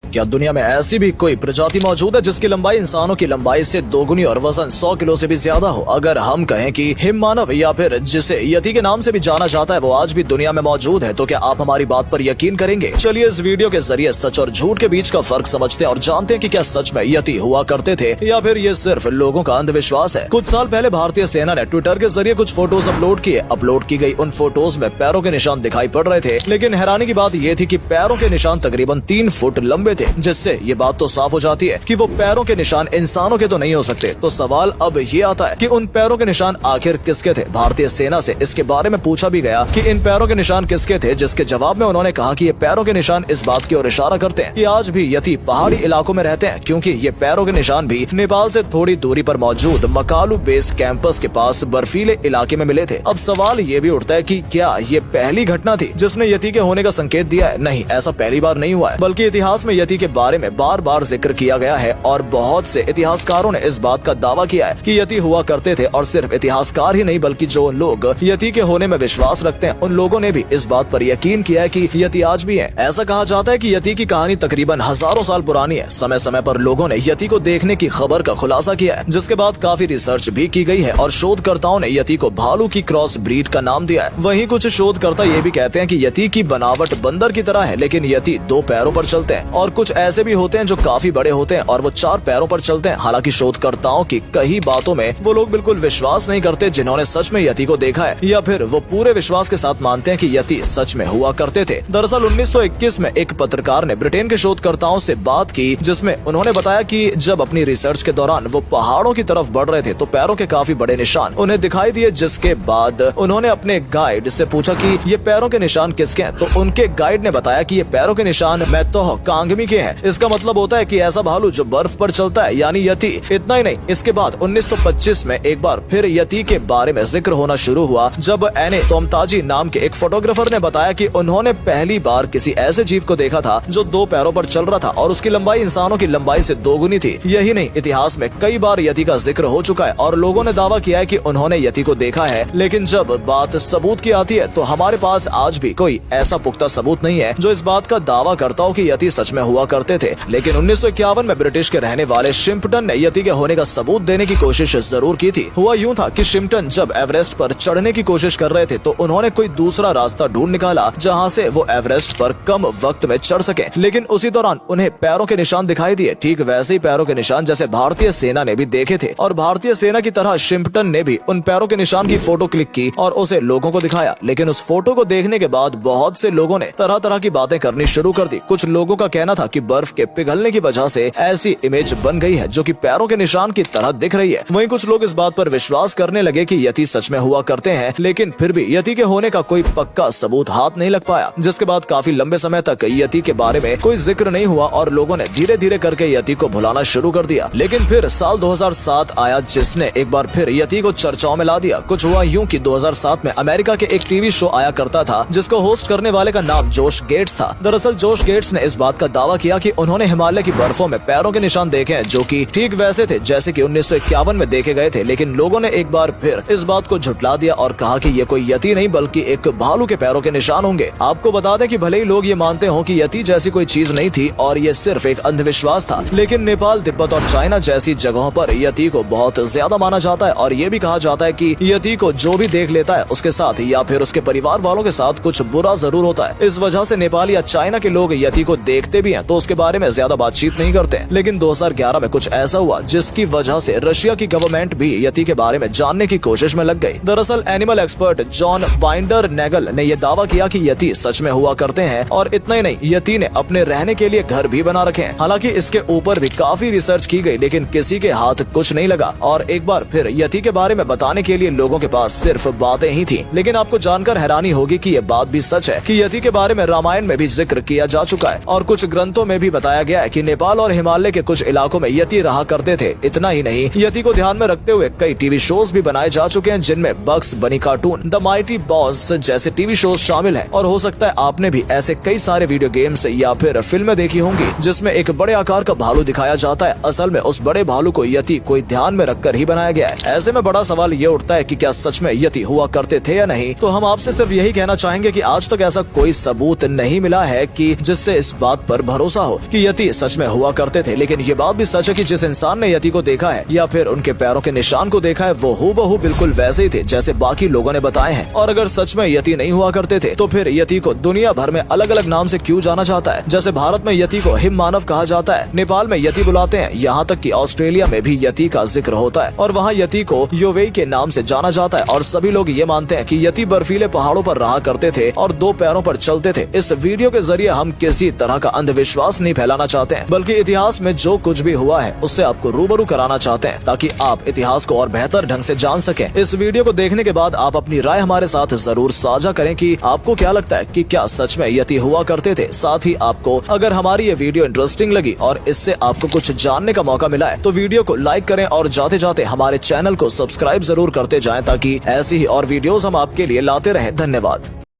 क्या दुनिया में ऐसी भी कोई प्रजाति मौजूद है जिसकी लंबाई इंसानों की लंबाई से दोगुनी और वजन 100 किलो से भी ज्यादा हो? अगर हम कहें कि हिममानव या फिर जिसे यति के नाम से भी जाना जाता है वो आज भी दुनिया में मौजूद है, तो क्या आप हमारी बात पर यकीन करेंगे? चलिए इस वीडियो के जरिए सच और झूठ के बीच का फर्क समझते हैं और जानते हैं कि क्या सच में यति हुआ करते थे या फिर ये सिर्फ लोगों का अंधविश्वास है। कुछ साल पहले भारतीय सेना ने ट्विटर के जरिए कुछ फोटोज अपलोड किए। अपलोड की गई उन फोटोज में पैरों के निशान दिखाई पड़ रहे थे, लेकिन हैरानी की बात ये थी कि पैरों के निशान तकरीबन 3 फुट लंबे थे, जिससे ये बात तो साफ हो जाती है कि वो पैरों के निशान इंसानों के तो नहीं हो सकते। तो सवाल अब ये आता है कि उन पैरों के निशान आखिर किसके थे? भारतीय सेना से इसके बारे में पूछा भी गया कि इन पैरों के निशान किसके थे, जिसके जवाब में उन्होंने कहा कि ये पैरों के निशान इस बात की ओर इशारा करते हैं कि आज भी यति पहाड़ी इलाकों में रहते हैं, क्योंकि ये पैरों के निशान भी नेपाल से थोड़ी दूरी पर मौजूद मकालू बेस कैंपस के पास बर्फीले इलाके में मिले थे। अब सवाल ये भी उठता है कि क्या ये पहली घटना थी जिसने यति के होने का संकेत दिया है? नहीं, ऐसा पहली बार नहीं हुआ है, बल्कि इतिहास में यति के बारे में बार बार जिक्र किया गया है और बहुत से इतिहासकारों ने इस बात का दावा किया है कि यति हुआ करते थे। और सिर्फ इतिहासकार ही नहीं बल्कि जो लोग यति के होने में विश्वास रखते हैं उन लोगों ने भी इस बात पर यकीन किया है कि यति आज भी है। ऐसा कहा जाता है कि यति की कहानी तकरीबन हजारों साल पुरानी है। समय समय पर लोगों ने यति को देखने की खबर का खुलासा किया है, जिसके बाद काफी रिसर्च भी की गई है और शोधकर्ताओं ने यति को भालू की क्रॉस ब्रीड का नाम दिया है। वहीं कुछ शोधकर्ता ये भी कहते हैं कि यति की बनावट बंदर की तरह है, लेकिन यति 2 पैरों पर चलते हैं, और कुछ ऐसे भी होते हैं जो काफी बड़े होते हैं और वो 4 पैरों पर चलते हैं। हालांकि शोधकर्ताओं की कई बातों में वो लोग बिल्कुल विश्वास नहीं करते जिन्होंने सच में यति को देखा है, या फिर वो पूरे विश्वास के साथ मानते हैं कि यति सच में हुआ करते थे। दरअसल 1921 में एक पत्रकार ने ब्रिटेन के शोधकर्ताओं से बात की, जिसमें उन्होंने बताया कि जब अपनी रिसर्च के दौरान वो पहाड़ों की तरफ बढ़ रहे थे तो पैरों के काफी बड़े निशान उन्हें दिखाई दिए, जिसके बाद उन्होंने अपने गाइड से पूछा कि ये पैरों के निशान किसके हैं, तो उनके गाइड ने बताया कि ये पैरों के निशान मैतोह कांगमी के हैं। इसका मतलब होता है कि ऐसा भालू जो बर्फ पर चलता है, यानी यति। इतना ही नहीं, इसके बाद 1925 में एक बार फिर यति के बारे में जिक्र होना शुरू हुआ, जब एने तोमताजी नाम के एक फोटोग्राफर ने बताया कि उन्होंने पहली बार किसी ऐसे जीव को देखा था जो 2 पैरों पर चल रहा था और उसकी लंबाई इंसानों की लंबाई से 2 गुनी थी। यही नहीं, इतिहास में कई बार यति का जिक्र हो चुका है और लोगों ने दावा किया है कि उन्होंने यति को देखा है। लेकिन जब बात सबूत की आती है तो हमारे पास आज भी कोई ऐसा पुख्ता सबूत नहीं है जो इस बात का दावा करता हो कि यति सच में हुआ करते थे। लेकिन 1951 में ब्रिटिश के रहने वाले शिम्पटन ने यति के होने का सबूत देने की कोशिश जरूर की थी। हुआ यूं था कि शिम्पटन जब एवरेस्ट पर चढ़ने की कोशिश कर रहे थे तो उन्होंने कोई दूसरा रास्ता ढूंढ निकाला जहां से वो एवरेस्ट पर कम वक्त में चढ़ सके, लेकिन उसी दौरान उन्हें पैरों के निशान दिखाई दिए, ठीक वैसे ही पैरों के निशान जैसे भारतीय सेना ने भी देखे थे। और भारतीय सेना की तरह शिम्पटन ने भी उन पैरों के निशान की फोटो क्लिक की और उसे लोगों को दिखाया। लेकिन उस फोटो को देखने के बाद बहुत से लोगों ने तरह तरह की बातें करनी शुरू कर दी। कुछ लोगों का कहना था कि बर्फ के पिघलने की वजह से ऐसी इमेज बन गई है जो कि पैरों के निशान की तरह दिख रही है। वहीं कुछ लोग इस बात पर विश्वास करने लगे कि यति सच में हुआ करते हैं, लेकिन फिर भी यति के होने का कोई पक्का सबूत हाथ नहीं लग पाया, जिसके बाद काफी लंबे समय तक यति के बारे में कोई जिक्र नहीं हुआ और लोगों ने धीरे धीरे करके यति को भुलाना शुरू कर दिया। लेकिन फिर साल 2007 आया, जिसने एक बार फिर यति को चर्चाओं में ला दिया। कुछ हुआ यूं कि 2007 में अमेरिका के एक टीवी शो आया करता था जिसको होस्ट करने वाले का नाम जोश गेट्स था। दरअसल जोश गेट्स ने इस बात का दावा किया कि उन्होंने हिमालय की बर्फों में पैरों के निशान देखे हैं जो कि ठीक वैसे थे जैसे कि 1951 में देखे गए थे। लेकिन लोगों ने एक बार फिर इस बात को झुटला दिया और कहा कि ये कोई यति नहीं बल्कि एक भालू के पैरों के निशान होंगे। आपको बता दें कि भले ही लोग ये मानते हो कि यति जैसी कोई चीज नहीं थी और ये सिर्फ एक अंधविश्वास था, लेकिन नेपाल, तिब्बत और चाइना जैसी जगहों पर यति को बहुत ज्यादा माना जाता है और ये भी कहा जाता है कि यति को जो भी देख लेता है उसके साथ या फिर उसके परिवार वालों के साथ कुछ बुरा जरूर होता है। इस वजह से नेपाल या चाइना के लोग यति को देखते भी हैं तो उसके बारे में ज्यादा बातचीत नहीं करते। लेकिन 2011 में कुछ ऐसा हुआ जिसकी वजह से रशिया की गवर्नमेंट भी यति के बारे में जानने की कोशिश में लग गई। दरअसल animal expert John binder Naegele ने यह दावा किया कि यति सच में हुआ करते हैं और इतना ही नहीं, यति ने अपने रहने के लिए घर भी बना रखे हैं। हालांकि इसके ऊपर भी काफी रिसर्च की गई, लेकिन किसी के हाथ कुछ नहीं लगा और एक बार फिर यति के बारे में बताने के लिए लोगों के पास सिर्फ बातें ही थी। लेकिन आपको जानकर हैरानी होगी कि यह बात भी सच है कि यति के बारे में रामायण में भी जिक्र किया जा चुका है और कुछ ग्रंथों में भी बताया गया है कि नेपाल और हिमालय के कुछ इलाकों में यति रहा करते थे। इतना ही नहीं, यति को ध्यान में रखते हुए कई टीवी शोज भी बनाए जा चुके हैं जिनमें बग्स बनी कार्टून, द माइटी बॉस जैसे टीवी शोज शामिल हैं। और हो सकता है आपने भी ऐसे कई सारे वीडियो गेम्स या फिर फिल्में देखी होंगी जिसमें एक बड़े आकार का भालू दिखाया जाता है। असल में उस बड़े भालू को यति कोई ध्यान में रखकर ही बनाया गया है। ऐसे में बड़ा सवाल ये उठता है कि क्या सच में यति हुआ करते थे या नहीं। तो हम आपसे सिर्फ यही कहना चाहेंगे कि आज तक ऐसा कोई सबूत नहीं मिला है कि जिससे इस बात पर भरोसा हो कि यति सच में हुआ करते थे, लेकिन ये बात भी सच है कि जिस इंसान ने यति को देखा है या फिर उनके पैरों के निशान को देखा है वो हूबहू बिल्कुल वैसे ही थे जैसे बाकी लोगों ने बताए हैं। और अगर सच में यति नहीं हुआ करते थे तो फिर यति को दुनिया भर में अलग अलग नाम से क्यों जाना जाता है? जैसे भारत में यति को हिम मानव कहा जाता है, नेपाल में यति बुलाते हैं, यहाँ तक कि ऑस्ट्रेलिया में भी यति का जिक्र होता है और वहाँ यति को योवेई के नाम से जाना जाता है। और सभी लोग ये मानते हैं कि यति बर्फीले पहाड़ों पर रहा करते थे और 2 पैरों पर चलते थे। इस वीडियो के जरिए हम किसी तरह का अंधविश्वास नहीं फैलाना चाहते हैं, बल्कि इतिहास में जो कुछ भी हुआ है उससे आपको रूबरू कराना चाहते हैं ताकि आप इतिहास को और बेहतर ढंग से जान सकें। इस वीडियो को देखने के बाद आप अपनी राय हमारे साथ जरूर साझा करें कि आपको क्या लगता है कि क्या सच में यति हुआ करते थे। साथ ही आपको अगर हमारी ये वीडियो इंटरेस्टिंग लगी और इससे आपको कुछ जानने का मौका मिला है तो वीडियो को लाइक करें और जाते जाते हमारे चैनल को सब्सक्राइब जरूर करते जाएं ताकि ऐसी ही और वीडियोस हम आपके लिए लाते रहें। धन्यवाद।